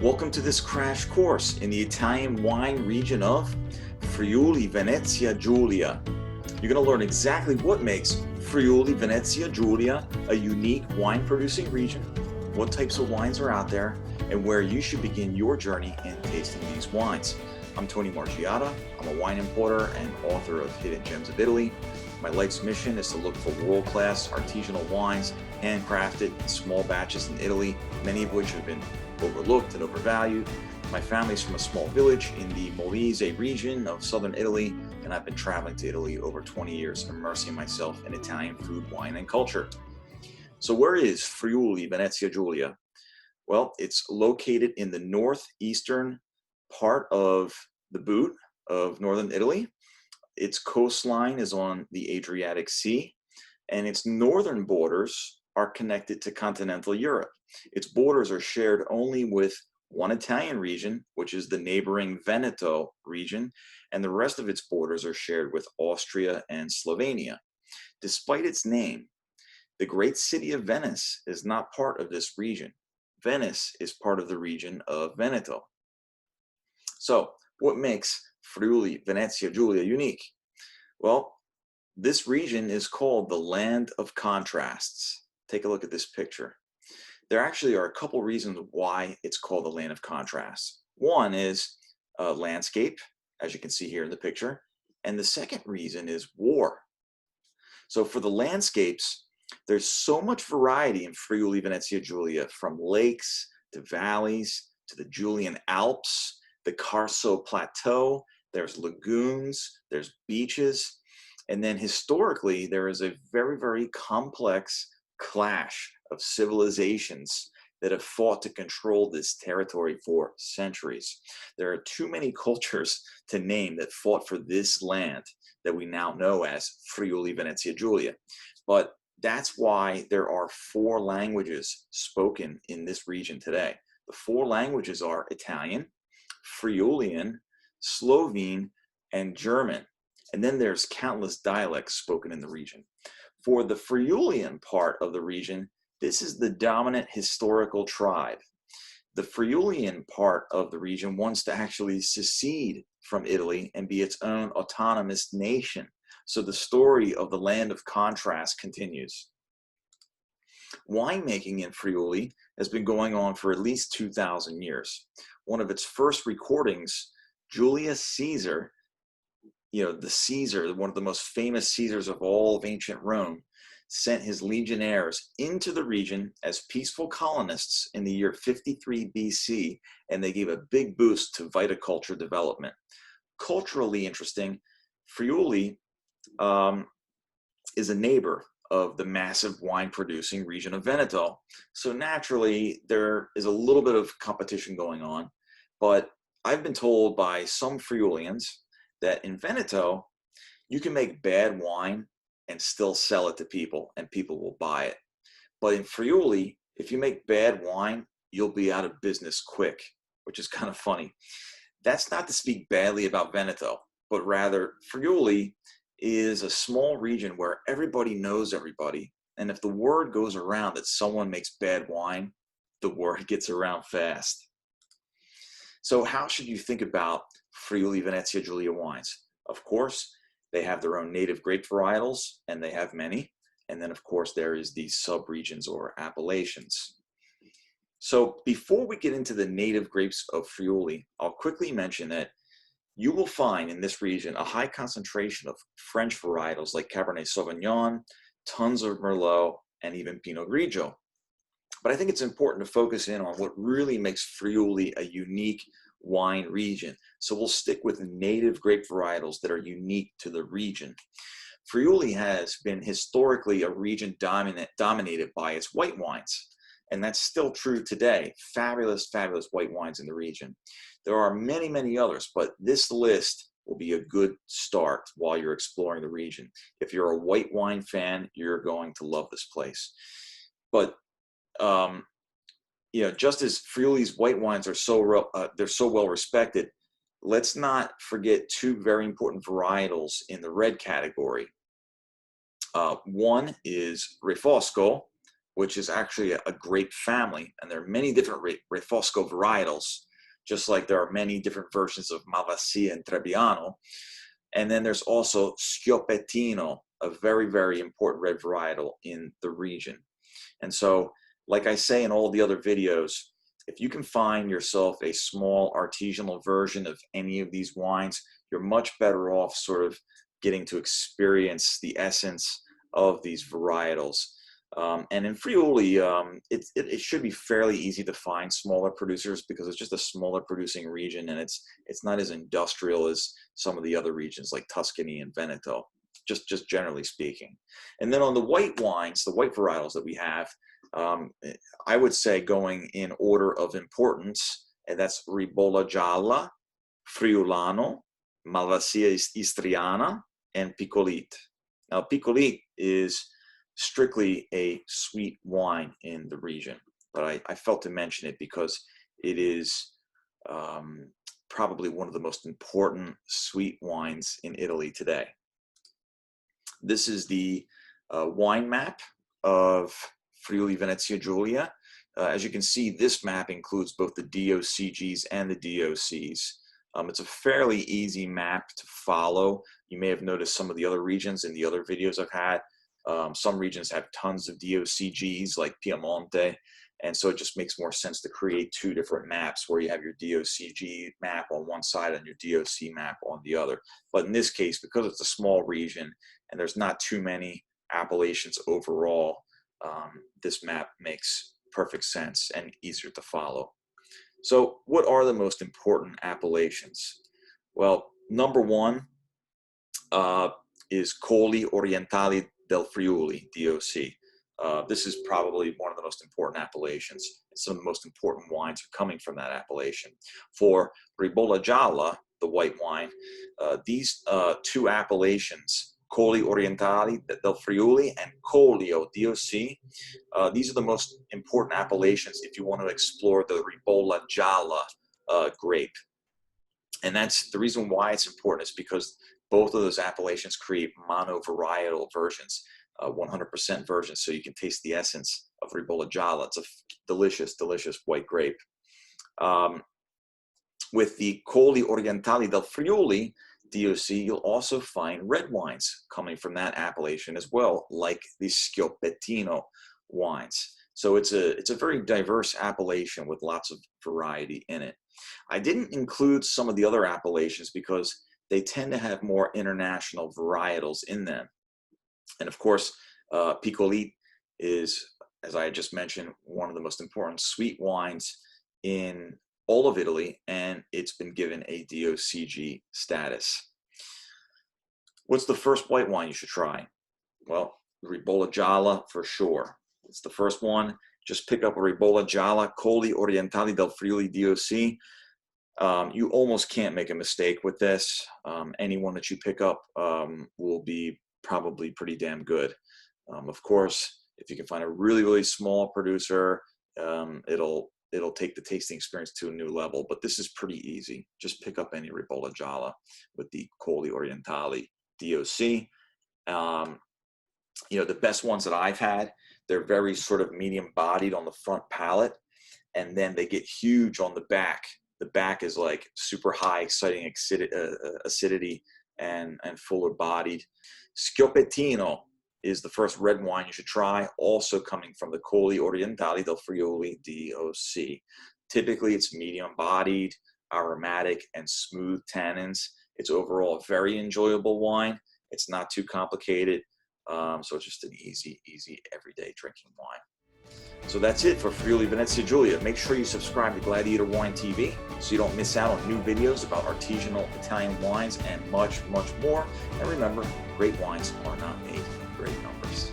Welcome to this crash course in the Italian wine region of Friuli Venezia Giulia. You're going to learn exactly what makes Friuli Venezia Giulia a unique wine producing region, what types of wines are out there, and where you should begin your journey in tasting these wines. I'm Tony Margiata. I'm a wine importer and author of Hidden Gems of Italy. My life's mission is to look for world-class artisanal wines, handcrafted in small batches in Italy, many of which have been overlooked and overvalued. My family's from a small village in the Molise region of southern Italy, and I've been traveling to Italy over 20 years, immersing myself in Italian food, wine, and culture. So where is Friuli Venezia Giulia? Well, it's located in the northeastern part of the boot of northern Italy. Its coastline is on the Adriatic Sea, and its northern borders are connected to continental Europe. Its borders are shared only with one Italian region, which is the neighboring Veneto region, and the rest of its borders are shared with Austria and Slovenia. Despite its name, the great city of Venice is not part of this region. Venice is part of the region of Veneto. So, what makes Friuli Venezia Giulia unique? Well, this region is called the Land of Contrasts. Take a look at this picture. There actually are a couple reasons why it's called the Land of Contrasts. One is landscape, as you can see here in the picture, and the second reason is war. So for the landscapes, there's so much variety in Friuli Venezia Giulia, from lakes to valleys to the Julian Alps, the Carso Plateau, there's lagoons, there's beaches, and then historically there is a very, very complex clash of civilizations that have fought to control this territory for centuries. There are too many cultures to name that fought for this land that we now know as Friuli Venezia Giulia. But that's why there are 4 languages spoken in this region today. The 4 languages are Italian, Friulian, Slovene, and German. And then there's countless dialects spoken in the region. For the Friulian part of the region, this is the dominant historical tribe. The Friulian part of the region wants to actually secede from Italy and be its own autonomous nation. So the story of the Land of Contrast continues. Winemaking in Friuli has been going on for at least 2,000 years. One of its first recordings, Julius Caesar, the Caesar, one of the most famous Caesars of all of ancient Rome, sent his legionnaires into the region as peaceful colonists in the year 53 BC, and they gave a big boost to viticulture development. Culturally interesting, Friuli is a neighbor of the massive wine-producing region of Veneto. So naturally, there is a little bit of competition going on, but I've been told by some Friulians that in Veneto, you can make bad wine and still sell it to people, and people will buy it. But in Friuli, if you make bad wine, you'll be out of business quick, which is kind of funny. That's not to speak badly about Veneto, but rather Friuli is a small region where everybody knows everybody. And if the word goes around that someone makes bad wine, the word gets around fast. So how should you think about Friuli Venezia Giulia wines? Of course, they have their own native grape varietals, and they have many. And then, of course, there is the sub-regions or Appalachians. So before we get into the native grapes of Friuli, I'll quickly mention that you will find in this region a high concentration of French varietals like Cabernet Sauvignon, tons of Merlot, and even Pinot Grigio. But I think it's important to focus in on what really makes Friuli a unique wine region. So we'll stick with native grape varietals that are unique to the region. Friuli has been historically a region dominated by its white wines, and that's still true today. Fabulous, fabulous white wines in the region. There are many, many others, but this list will be a good start while you're exploring the region. If you're a white wine fan, you're going to love this place. But just as Friuli's white wines are they're so well respected, let's not forget 2 very important varietals in the red category. One is Refosco, which is actually a grape family, and there are many different Refosco varietals, just like there are many different versions of Malvasia and Trebbiano. And then there's also schioppettino, a very, very important red varietal in the region. And so, like I say in all the other videos, if you can find yourself a small artisanal version of any of these wines, you're much better off sort of getting to experience the essence of these varietals. And in Friuli, it should be fairly easy to find smaller producers because it's just a smaller producing region, and it's not as industrial as some of the other regions like Tuscany and Veneto, just generally speaking. And then on the white wines, the white varietals that we have, I would say going in order of importance, and that's ribolla gialla, friulano, Malvasia istriana, and piccolite. Now, piccolite is strictly a sweet wine in the region, but I felt to mention it because it is probably one of the most important sweet wines in Italy today. This is the wine map of Friuli Venezia Giulia. As you can see, this map includes both the DOCGs and the DOCs. It's a fairly easy map to follow. You may have noticed some of the other regions in the other videos I've had. Some regions have tons of DOCGs like Piemonte, and so it just makes more sense to create two different maps where you have your DOCG map on one side and your DOC map on the other. But in this case, because it's a small region and there's not too many appellations overall, this map makes perfect sense and easier to follow. So what are the most important appellations? Well, number one is Colli Orientali del Friuli, DOC. This is probably one of the most important appellations. Some of the most important wines are coming from that appellation. For ribolla gialla, the white wine, these two appellations, Colli Orientali del Friuli and Collio DOC, these are the most important appellations if you want to explore the ribolla gialla grape. And that's the reason why it's important, is because both of those appellations create monovarietal versions, 100% versions, so you can taste the essence of ribolla gialla. It's a delicious, delicious white grape. With the Colli Orientali del Friuli DOC, you'll also find red wines coming from that appellation as well, like the schioppettino wines. So it's a very diverse appellation with lots of variety in it. I didn't include some of the other appellations because they tend to have more international varietals in them. And of course, piccolite is, as I just mentioned, one of the most important sweet wines in all of Italy, and it's been given a DOCG status. What's the first white wine you should try? Well, ribolla gialla for sure. It's the first one. Just pick up a ribolla gialla, Colli Orientali del Friuli DOC. You almost can't make a mistake with this. Anyone that you pick up will be probably pretty damn good. Of course, if you can find a really, really small producer, it'll take the tasting experience to a new level, but this is pretty easy. Just pick up any ribolla gialla with the Colli Orientali DOC. You know, the best ones that I've had, they're very sort of medium bodied on the front palate, and then they get huge on the back. The back is like super high, exciting acidity and fuller bodied. Schioppettino is the first red wine you should try, also coming from the Colli Orientali del Friuli DOC. Typically, it's medium-bodied, aromatic, and smooth tannins. It's overall a very enjoyable wine. It's not too complicated, so it's just an easy, everyday drinking wine. So that's it for Friuli Venezia Giulia. Make sure you subscribe to Gladiator Wine TV so you don't miss out on new videos about artisanal Italian wines and much, much more. And remember, great wines are not made in great numbers.